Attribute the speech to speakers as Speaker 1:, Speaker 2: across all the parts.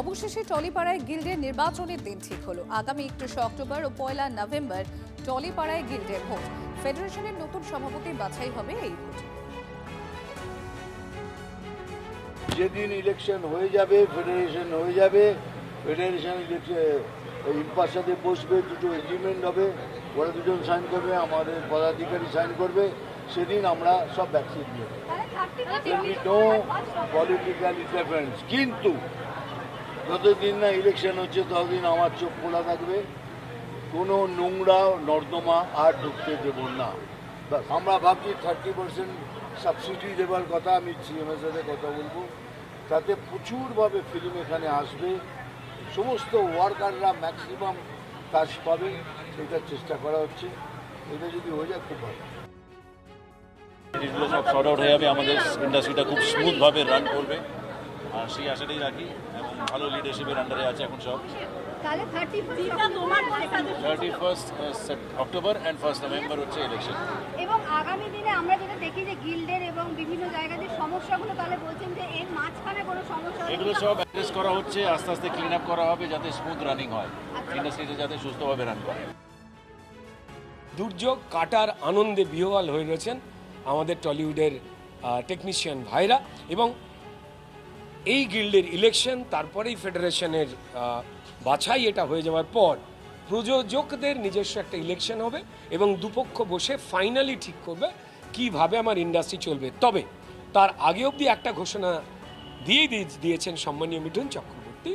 Speaker 1: অবশেষে টলিপাড়ায় গিল্ডের নির্বাচনের দিন ঠিক হলো। আগামী 31 অক্টোবর ও 1 নভেম্বর টলিপাড়ায় গিল্ডের ভোট। ফেডারেশনের নতুন সভাপতি বাছাই হবে এই ভোটে।
Speaker 2: যেদিন ইলেকশন হয়ে যাবে, ফেডারেশন হয়ে যাবে, ফেডারেশন ইম্পার সাথে বসবে, দুটো এগ্রিমেন্ট হবে, ওরা দুজন সাইন করবে, আমাদের পদাধিকারী সাইন করবে, সেদিন আমরা সব ভ্যাকসিন নিয়ে নো পলিটিক্যাল ইন্টারফারেন্স। কিন্তু যতদিন না ইলেকশন হচ্ছে ততদিন আমার চোখ খোলা থাকবে, কোনো নোংরা নর্দমা আর ঢুকতে দেব না। আমরা ভাবছি 30% সাবসিডি দেওয়ার কথা, আমি সিএমের সাথে কথা বলবো, তাতে প্রচুরভাবে ফিল্ম এখানে আসবে, সমস্ত ওয়ার্কাররা ম্যাক্সিমাম কাজ পাবে, সেটার চেষ্টা করা হচ্ছে। এটা যদি হয়ে যায় খুব ভালো।
Speaker 3: এগুলো সব শর্ট আউট হয়ে যাবে, আমাদের ইন্ডাস্ট্রিটা খুব স্মুথভাবে রান করবে, আর সেই আশাটাই রাখি। এবং ভালো লিডারশিপের আন্ডারে আছে এখন সব। 31 অক্টোবর অ্যান্ড 1 নভেম্বর হচ্ছে ইলেকশন।
Speaker 4: এবং আগামী দিনে আমরা যেটা দেখি যে গিল্ডের এবং বিভিন্ন জায়গাতে সমস্যাগুলো, তাহলে বলছেন যে এর মাঝখানে কোনো সমস্যা
Speaker 3: এগুলো সব অ্যাড্রেস করা হচ্ছে, আস্তে আস্তে ক্লিন আপ করা হবে, যাতে স্মুথ রানিং হয়, ইন্ডাস্ট্রিতে যাতে সুস্থভাবে রান করে।
Speaker 5: দুর্যোগ কাটার আনন্দে বিহ্বল হয়ে রয়েছেন আমাদের টলিউডের টেকনিশিয়ান ভাইরা। এবং এই গিল্ডের ইলেকশন, তারপরেই ফেডারেশনের বাছাই, এটা হয়ে যাওয়ার পর প্রযোজকদের নিজস্ব একটা ইলেকশন হবে এবং দুপক্ষ বসে ফাইনালি ঠিক করবে কিভাবে আমার ইন্ডাস্ট্রি চলবে। তবে তার আগে অবধি একটা ঘোষণা দিয়েছেন সম্মানীয় মিঠুন চক্রবর্তী,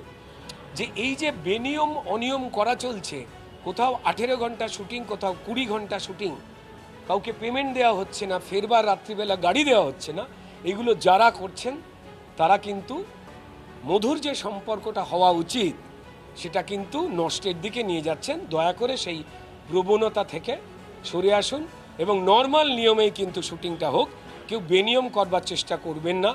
Speaker 5: যে এই যে বেনিয়ম অনিয়ম করা চলছে, কোথাও 18 ঘন্টা শুটিং, কোথাও 20 ঘন্টা শুটিং, কাউকে পেমেন্ট দেওয়া হচ্ছে না, ফেরবার রাত্রিবেলা গাড়ি দেওয়া হচ্ছে না, এগুলো যারা করছেন তারা কিন্তু মধুর যে সম্পর্কটা হওয়া উচিত সেটা কিন্তু নষ্টের দিকে নিয়ে যাচ্ছেন। দয়া করে সেই প্রবণতা থেকে সরে আসুন এবং নর্মাল নিয়মেই কিন্তু শুটিংটা হোক, কেউ বেনিয়ম করবার চেষ্টা করবেন না।